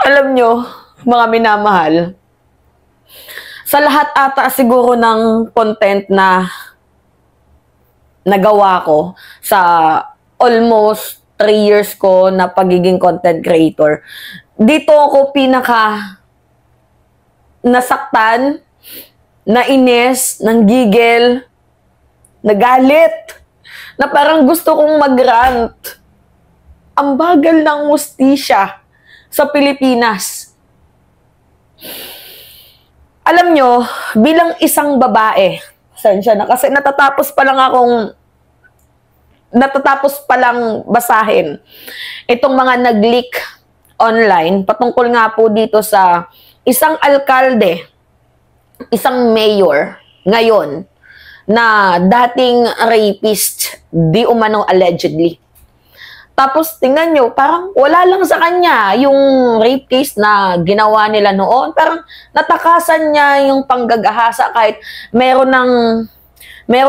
Alam nyo, mga minamahal, sa lahat ata siguro ng content na nagawa ko sa almost 3 years ko na pagiging content creator, dito ako pinaka nasaktan, nainis, nanggigil, nagalit, na parang gusto kong mag-rant. Ang bagal ng hustisya sa Pilipinas. Alam nyo, bilang isang babae, sensya na kasi natatapos pa lang basahin itong mga nag-leak online patungkol nga po dito sa isang alkalde, isang mayor ngayon na dating rapist, di umano allegedly. Tapos, tingnan nyo, parang wala lang sa kanya yung rape case na ginawa nila noon. Parang natakasan niya yung panggagahasa kahit meron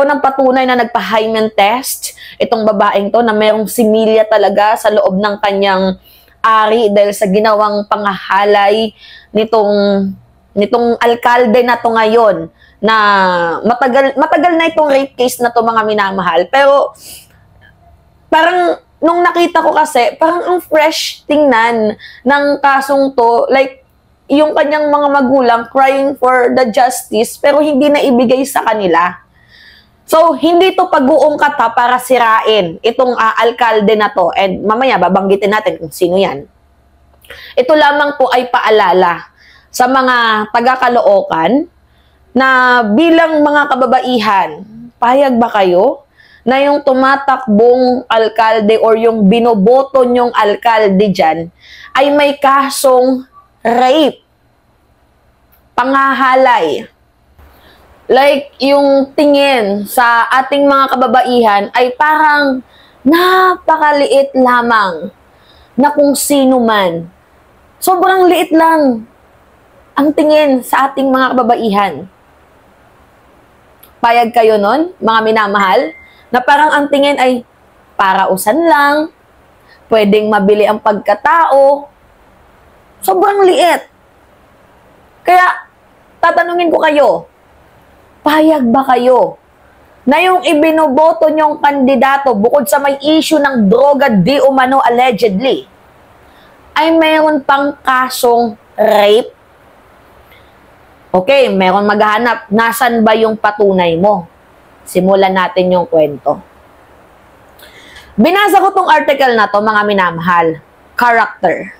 ng patunay na nagpa-hymen test itong babaeng to na merong similya talaga sa loob ng kanyang ari dahil sa ginawang pangahalay nitong alkalde na to ngayon na matagal na itong rape case na to, mga minamahal. Pero parang nung nakita ko kasi, parang ang fresh tingnan ng kasong to, like, yung kanyang mga magulang crying for the justice, pero hindi na ibigay sa kanila. So, hindi to pag-uungkat para sirain itong alkalde na to. And mamaya, babanggitin natin kung sino yan. Ito lamang po ay paalala sa mga taga-Caloocan na bilang mga kababaihan, payag ba kayo na yung tumatakbong alkalde or yung binoboto nyong alkalde dyan ay may kasong rape, pangahalay. Like, yung tingin sa ating mga kababaihan ay parang napakaliit lamang na kung sino man. Sobrang liit lang ang tingin sa ating mga kababaihan. Payag kayo nun, mga minamahal? Na parang ang tingin ay parausan lang, pwedeng mabili ang pagkatao, sobrang liit. Kaya, tatanungin ko kayo, payag ba kayo na yung ibinoboto nyong kandidato bukod sa may issue ng droga di umano allegedly, ay mayroon pang kasong rape? Okay, mayroon maghahanap, nasan ba yung patunay mo? Simulan natin yung kwento. Binasa ko tong article na to, mga minamahal. Character.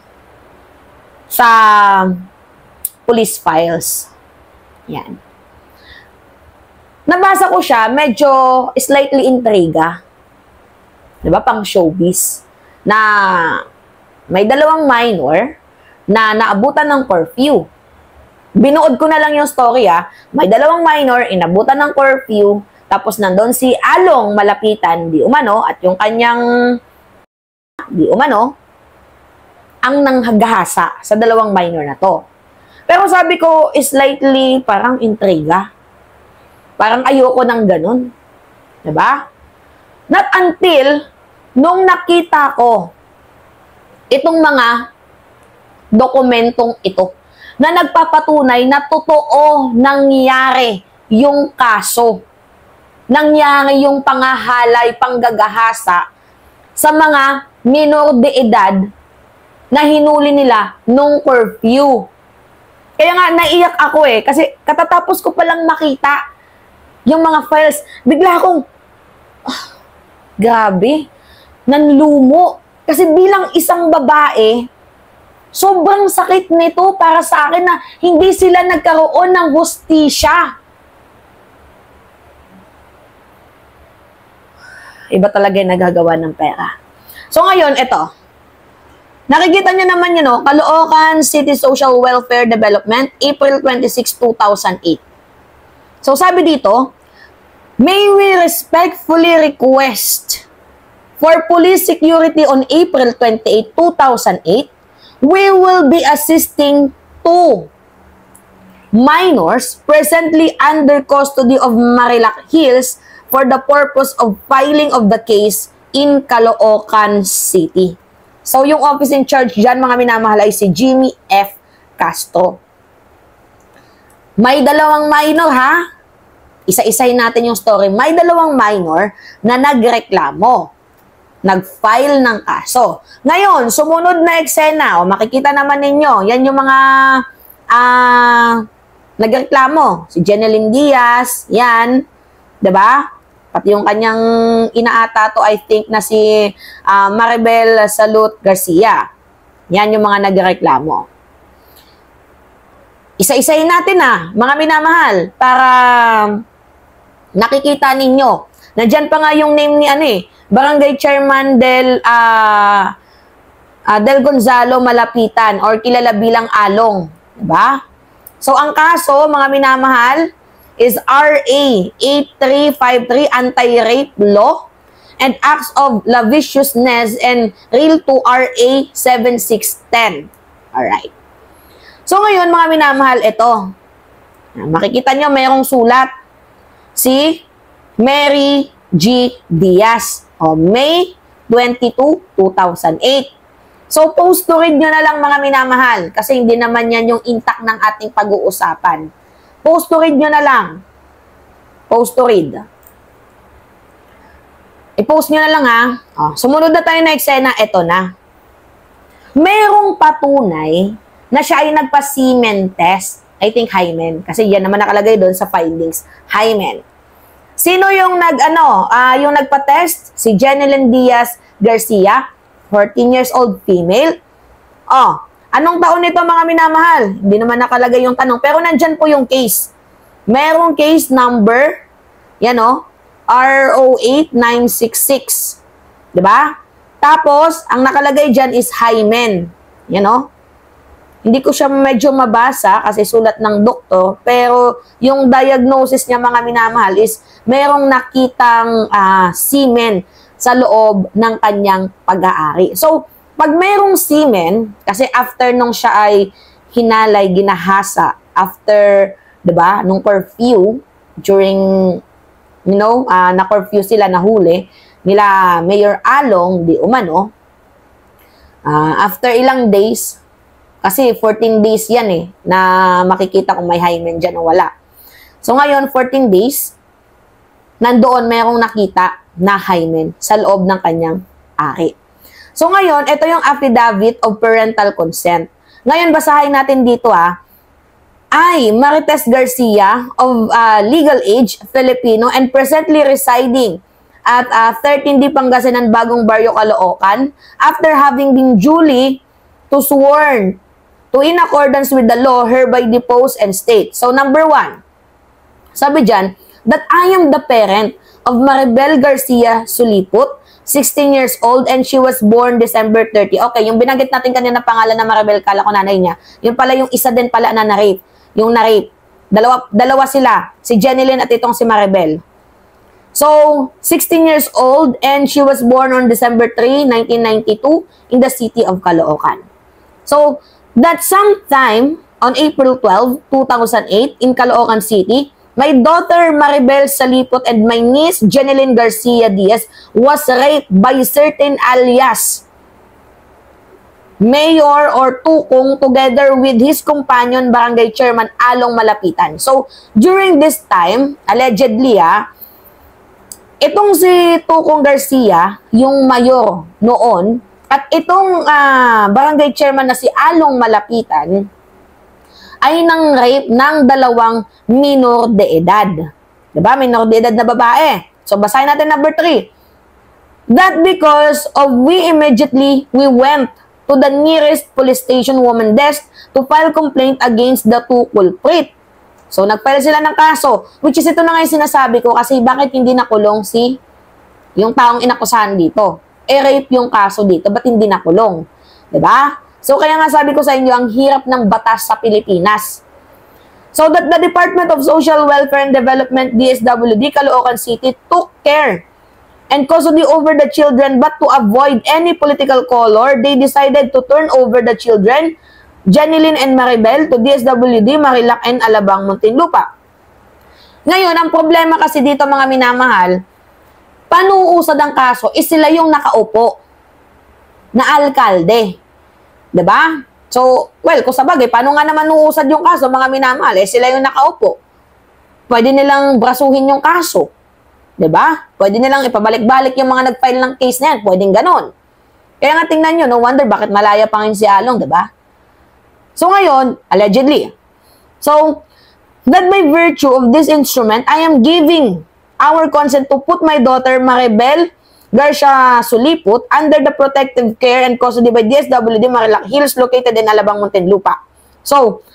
Sa police files. Yan. Nabasa ko siya, medyo slightly intriga. Diba? Pang showbiz. Na may 2 minor na naabutan ng curfew. Binuod ko na lang yung story, May 2 minor, inabutan ng curfew. Tapos nandun si Along malapitan, di umano, at yung kanyang di umano, ang nanghagahasa sa 2 minor na to. Pero sabi ko, slightly parang intriga. Parang ayoko ng ganun. Diba? Not until nung nakita ko itong mga dokumentong ito na nagpapatunay na totoo nangyari yung kaso. Nangyari yung pangahalay, panggagahasa sa mga minor de edad na hinuli nila nung curfew. Kaya nga, naiyak ako kasi katatapos ko palang makita yung mga files. Bigla akong, grabe, nanlumo. Kasi bilang isang babae, sobrang sakit nito para sa akin na hindi sila nagkaroon ng hustisya. Iba talaga yung nagagawa ng pera. So ngayon, ito. Nakikita nyo naman yun, Caloocan City Social Welfare Development, April 26, 2008. So sabi dito, may we respectfully request for police security on April 28, 2008, we will be assisting 2 minors presently under custody of Marilac Hills for the purpose of filing of the case in Caloocan City. So, yung office in charge dyan, mga minamahal, ay si Jimmy F. Castro. May dalawang minor, ha? Isa-isahin natin yung story. May dalawang minor na nagreklamo. Nag-file ng kaso. Ngayon, sumunod na eksena, o makikita naman ninyo, yan yung mga nagreklamo. Si Jeneline Diaz, yan, 'di ba? Pati yung kanyang inaata to, I think, na si Maribel Salud Garcia. Yan yung mga nagreklamo. Isa-isahin natin mga minamahal, para nakikita ninyo. Nandyan pa nga yung name ni Barangay Chairman Del Gonzalo Malapitan, or kilala bilang Along. Diba? So, ang kaso, mga minamahal, is RA 8353, Anti-Rape Law, and Acts of Lasciviousness, and Real to RA 7610. Alright. So, ngayon, mga minamahal, ito. Makikita nyo, mayroong sulat. Si Mary G. Diaz. May 22, 2008. So, post to read nyo na lang, mga minamahal, kasi hindi naman yan yung intact ng ating pag-uusapan. Post to read nyo na lang. Post to read. I-post nyo na lang, sumunod na tayo na eksena, eto na. Merong patunay na siya ay nagpa-semen test. I think hymen, kasi yan naman nakalagay doon sa findings. Hymen. Sino yung yung nagpa-test? Si Jeneline Diaz Garcia, 14 years old female. Anong taon nito, mga minamahal? Hindi naman nakalagay yung tanong, pero nandyan po yung case. Merong case number, yan RO8966. Diba? Tapos, ang nakalagay dyan is hymen. Yan Hindi ko siya medyo mabasa kasi sulat ng doktor, pero yung diagnosis niya, mga minamahal, is merong nakitang semen sa loob ng kanyang pag-aari. So, pag merong semen, kasi after nung siya ay hinalay, ginahasa, after, diba, nung curfew, during, na-curfew sila, nahuli, nila Mayor Along, di umano, after ilang days, kasi 14 days yan na makikita kung may hymen dyan o wala. So ngayon, 14 days, nandoon merong nakita na hymen sa loob ng kanyang ari. So ngayon, ito yung affidavit of parental consent. Ngayon, basahin natin dito I, Marites Garcia, of legal age, Filipino, and presently residing at 13D Pangasinan, Bagong Barrio, Caloocan, after having been duly to sworn to in accordance with the law, hereby depose and state. So, number 1, sabi dyan, that I am the parent of Maribel Garcia Suliput, 16 years old, and she was born December 30. Okay, yung binanggit natin kanina pangalan na Maribel, kala ko nanay niya. Yung pala yung isa din pala na na-rape. Yung na-rape. Dalawa sila. Si Jeneline at itong si Maribel. So, 16 years old, and she was born on December 3, 1992, in the city of Caloocan. So, that sometime on April 12, 2008, in Caloocan City, my daughter Maribel Salipot and my niece Jeneline Garcia Diaz was raped by certain alias Mayor or Tukong together with his companion Barangay Chairman Along Malapitan. So, during this time, allegedly, itong si Tukong Garcia, yung mayor noon, at itong barangay chairman na si Along Malapitan ay nang-rape ng dalawang minor de edad. Diba? Minor de edad na babae. So, basahin natin number 3. That because of we went to the nearest police station woman desk to file complaint against the two culprit. So, nag-file sila ng kaso, which is ito na nga yung sinasabi ko kasi bakit hindi nakulong si yung taong inakusahan dito. Rape yung kaso dito, ba't hindi nakulong? Diba? So, kaya nga sabi ko sa inyo, ang hirap ng batas sa Pilipinas. So, that the Department of Social Welfare and Development, DSWD, Caloocan City, took care and custody over the children, but to avoid any political color, they decided to turn over the children, Jeneline and Maribel, to DSWD, Marilac, and Alabang, Muntinlupa. Ngayon, ang problema kasi dito, mga minamahal, panuusad ang kaso is sila yung nakaupo. na alkalde. 'Di ba? So, well, kung sabagay, paano nga naman uusad yung kaso, mga minamahal? Sila yung nakaupo. Pwede nilang brasuhin yung kaso. 'Di ba? Pwede nilang ipabalik-balik yung mga nag-file ng case na yan. Pwedeng ganon. Kaya nga tingnan nyo, no wonder bakit malaya pa ngayon si Along, 'di ba? So ngayon, allegedly. So, that by virtue of this instrument, I am giving our consent to put my daughter Maribel Garcia Suliput under the protective care and custody by DSWD Marilac Hills located in Alabang, Muntinlupa. So,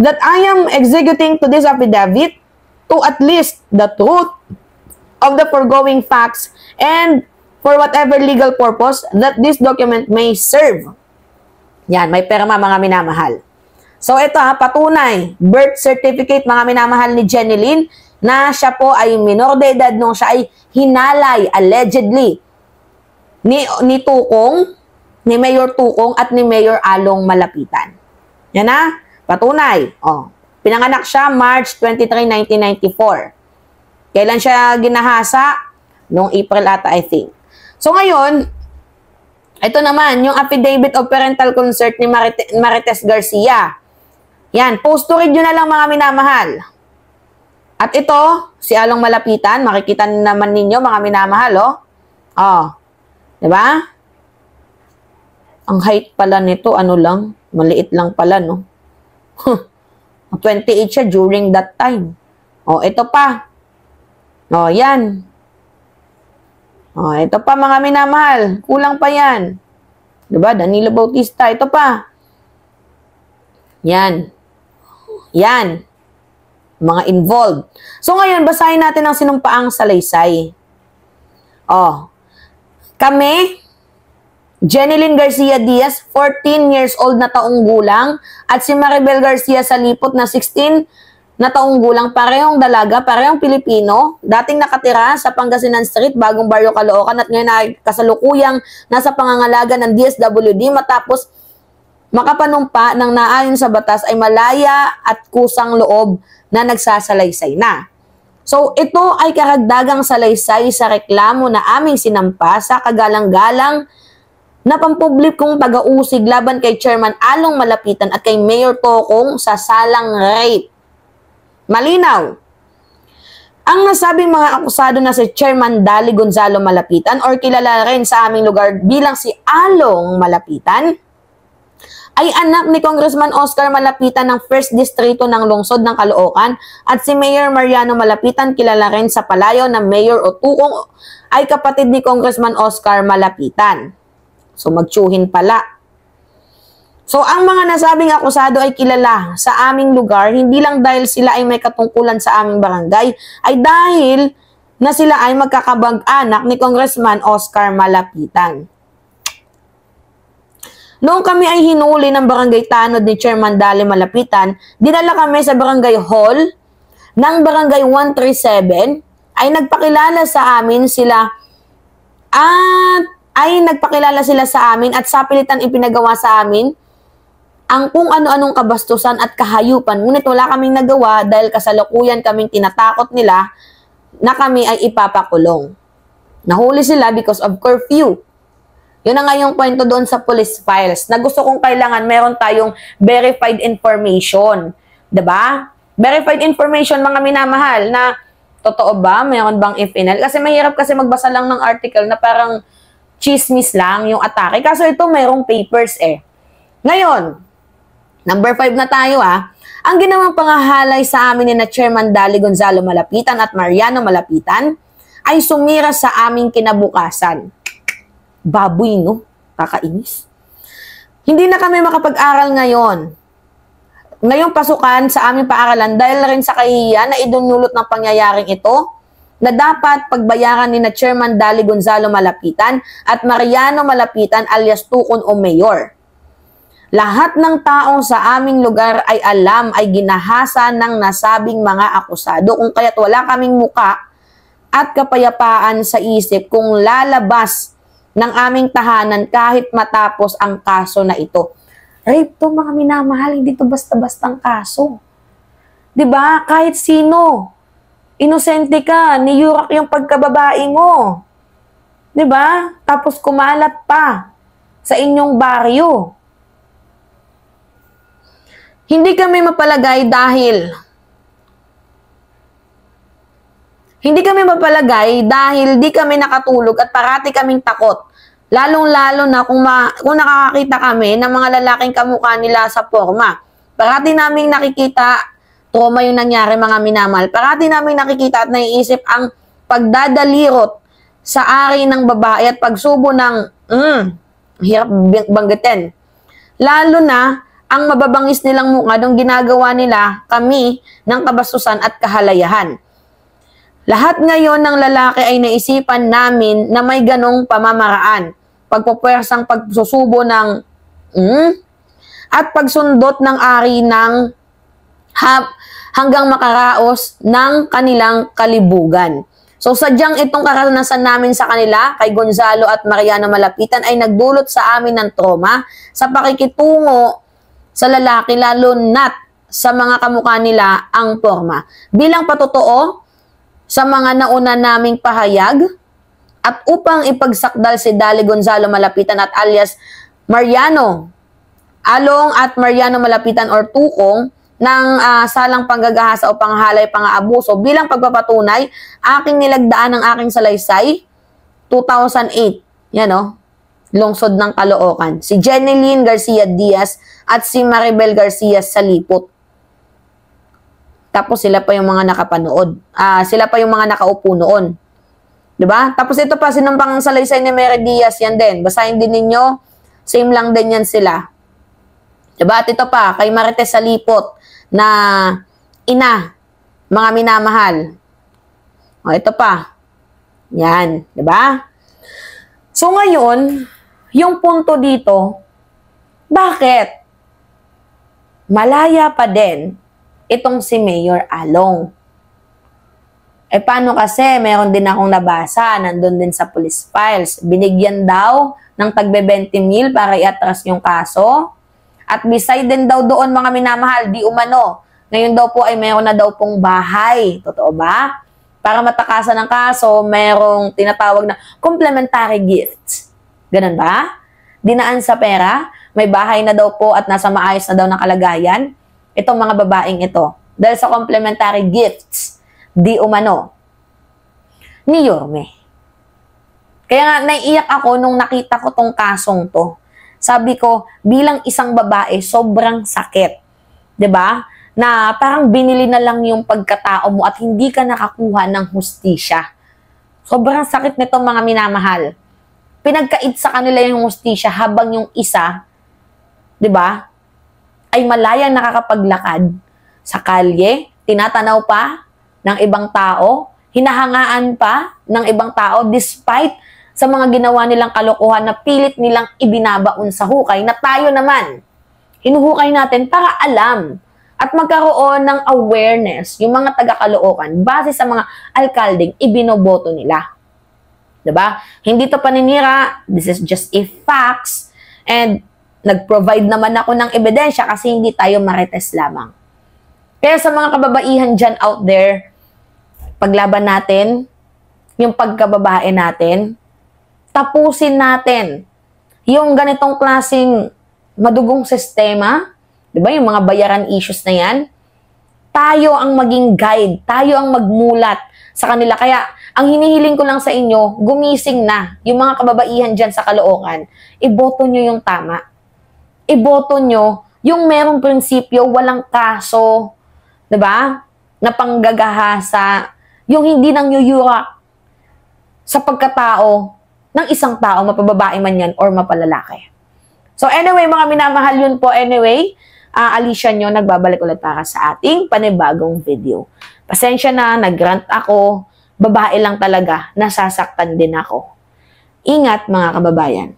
that I am executing to this affidavit to at least the truth of the foregoing facts and for whatever legal purpose that this document may serve. Yan, may perma mga minamahal. So, ito patunay, birth certificate mga minamahal ni Jeneline na siya po ay minor de edad nung siya ay hinalay, allegedly, ni Tukong, ni Mayor Tukong at ni Mayor Along Malapitan. Yan na, patunay. Pinanganak siya March 23, 1994. Kailan siya ginahasa? Noong April ata, I think. So ngayon, ito naman, yung affidavit of parental consent ni Marites Garcia. Yan, post to read yun na lang mga minamahal. At ito, si Along Malapitan, makikita naman ninyo mga minamahal, diba? Ang height pala nito, ano lang, maliit lang pala, no? 28 siya during that time. Ito pa. Yan. Ito pa mga minamahal, kulang pa yan. Diba? Danilo Bautista, ito pa. Yan. Yan. Mga involved. So ngayon, basahin natin ang sinumpaang salaysay. Kami, Jeneline Garcia Diaz, 14 years old na taong gulang, at si Maribel Garcia Salipot na 16 na taong gulang, parehong dalaga, parehong Pilipino, dating nakatira sa Pangasinan Street, Bagong Barrio, Caloocan, at ngayon ay kasalukuyang nasa pangangalaga ng DSWD matapos makapanumpa ng naayon sa batas ay malaya at kusang loob na nagsasalaysay na. So, ito ay karagdagang salaysay sa reklamo na aming sinampa sa kagalang-galang na pampublikong pag-uusig laban kay Chairman Along Malapitan at kay Mayor Tokong sa salang rape. Malinaw. Ang nasabing mga akusado na si Chairman Dali Gonzalo Malapitan or kilala rin sa aming lugar bilang si Along Malapitan ay anak ni Congressman Oscar Malapitan ng 1st Distrito ng Lungsod ng Caloocan at si Mayor Mariano Malapitan, kilala rin sa palayaw na Mayor o Tukong, ay kapatid ni Congressman Oscar Malapitan. So magtsuhin pala. So ang mga nasabing akusado ay kilala sa aming lugar hindi lang dahil sila ay may katungkulan sa aming barangay, ay dahil na sila ay magkakabag-anak ni Congressman Oscar Malapitan. Noong kami ay hinuli ng barangay tanod ni Chairman Dali Malapitan, dinala kami sa barangay hall ng barangay 137, ay nagpakilala sa amin sila sa amin at sapilitan ipinagawa sa amin ang kung ano-anong kabastusan at kahayupan. Ngunit wala kaming nagawa dahil kasalukuyan kaming tinatakot nila na kami ay ipapakulong. Nahuli sila because of curfew. Yun na nga yung kwento doon sa police files na gusto kong kailangan meron tayong verified information. Diba? Verified information mga minamahal na totoo ba? Meron bang FNL? Kasi mahirap kasi magbasa lang ng article na parang chismis lang yung atake. Kaso ito merong papers Ngayon, number 5 na tayo Ang ginawang pangahalay sa amin ni na Chairman Dali Gonzalo Malapitan at Mariano Malapitan ay sumira sa aming kinabukasan. Baboy, no? Kakainis. Hindi na kami makapag-aral ngayon. Ngayong pasukan sa aming paaralan dahil rin sa kahihiyan na idunulot ng pangyayaring ito na dapat pagbayaran ni na Chairman Dali Gonzalo Malapitan at Mariano Malapitan alias Tukon o Mayor. Lahat ng taong sa aming lugar ay alam ay ginahasa ng nasabing mga akusado kung kaya't wala kaming muka at kapayapaan sa isip kung lalabas ng aming tahanan kahit matapos ang kaso na ito. Rape to mga minamahal, hindi to basta-bastang kaso. 'Di ba? Kahit sino. Inosente ka, niyurak yung pagkababae mo. 'Di ba? Tapos kumalat pa. sa inyong baryo. Hindi kami mapalagay dahil di kami nakatulog at parati kaming takot. Lalong-lalo na kung nakakakita kami ng mga lalaking kamukha nila sa porma. Parati naming nakikita, trauma yung nangyari mga minamahal. Parati naming nakikita at naiisip ang pagdadalirot sa ari ng babae at pagsubo ng, hirap banggitin. Lalo na, ang mababangis nilang mukha nung ginagawa nila kami ng kabastusan at kahalayahan. Lahat ngayon ng lalaki ay naisipan namin na may ganong pamamaraan. Pagpupwersang pagsusubo ng at pagsundot ng ari ng hanggang makaraos ng kanilang kalibugan. So sadyang itong karanasan namin sa kanila, kay Gonzalo at Mariano Malapitan, ay nagdulot sa amin ng trauma sa pakikitungo sa lalaki, lalo na't sa mga kamukha nila ang porma. Bilang patotoo sa mga nauna naming pahayag at upang ipagsakdal si Dali Gonzalo Malapitan at alias Mariano Along at Mariano Malapitan or Tukong ng salang panggagahasa o panghalay pang-aabuso bilang pagpapatunay, aking nilagdaan ng aking salaysay 2008. Yan o. Lungsod ng Caloocan. Si Jeneline Garcia Diaz at si Maribel Garcia Salipot. Tapos sila pa yung mga nakapanood. Sila pa yung mga nakaupo noon. Diba? Tapos ito pa, sinumpang salaysay ni Mary Diaz, yan din. Basahin din ninyo. Same lang din yan sila. Diba? At ito pa, kay Marites Salipot na ina, mga minamahal. O, ito pa. Yan. Diba? So ngayon, yung punto dito, bakit malaya pa din itong si Mayor Along? Eh paano kasi, meron din akong nabasa, nandun din sa police files, binigyan daw ng tagbe 20,000 para iatras yung kaso. At beside din daw doon mga minamahal, di umano, ngayon daw po ay meron na daw pong bahay. Totoo ba? Para matakasan ng kaso, merong tinatawag na complementary gifts. Ganun ba? Dinaan sa pera, may bahay na daw po at nasa maayos na daw na kalagayan, itong mga babaeng ito. Dahil sa complementary gifts, di umano, ni Yorme. Kaya nga, naiiyak ako nung nakita ko tong kasong to. Sabi ko, bilang isang babae, sobrang sakit. 'Di ba? Na parang binili na lang yung pagkatao mo at hindi ka nakakuha ng hustisya. Sobrang sakit nito mga minamahal. Pinagkait sa kanila yung hustisya habang yung isa, 'di ba, ay malayang nakakapaglakad sa kalye, tinatanaw pa ng ibang tao, hinahangaan pa ng ibang tao despite sa mga ginawa nilang kalokohan na pilit nilang ibinabaon sa hukay na tayo naman, hinuhukay natin para alam at magkaroon ng awareness yung mga taga-Caloocan base sa mga alkaldeng ibinoboto nila. Diba? Hindi to paninira, this is just a facts, and nag-provide naman ako ng ebidensya kasi hindi tayo marites lamang. Kaya sa mga kababaihan dyan out there, paglaban natin, yung pagkababae natin, tapusin natin yung ganitong klaseng madugong sistema, di ba, yung mga bayaran issues na yan, tayo ang maging guide, tayo ang magmulat sa kanila. Kaya, ang hinihiling ko lang sa inyo, gumising na yung mga kababaihan dyan sa Caloocan, iboto nyo yung tama. Iboto nyo yung merong prinsipyo, walang kaso, di ba, na panggagahasa, yung hindi nang yuyura sa pagkatao ng isang tao, mapababae man yan or mapalalaki. So anyway, mga minamahal, yun po. Anyway, Alicia nyo, nagbabalik ulit para sa ating panibagong video. Pasensya na, nag-rant ako. Babae lang talaga, nasasaktan din ako. Ingat mga kababayan.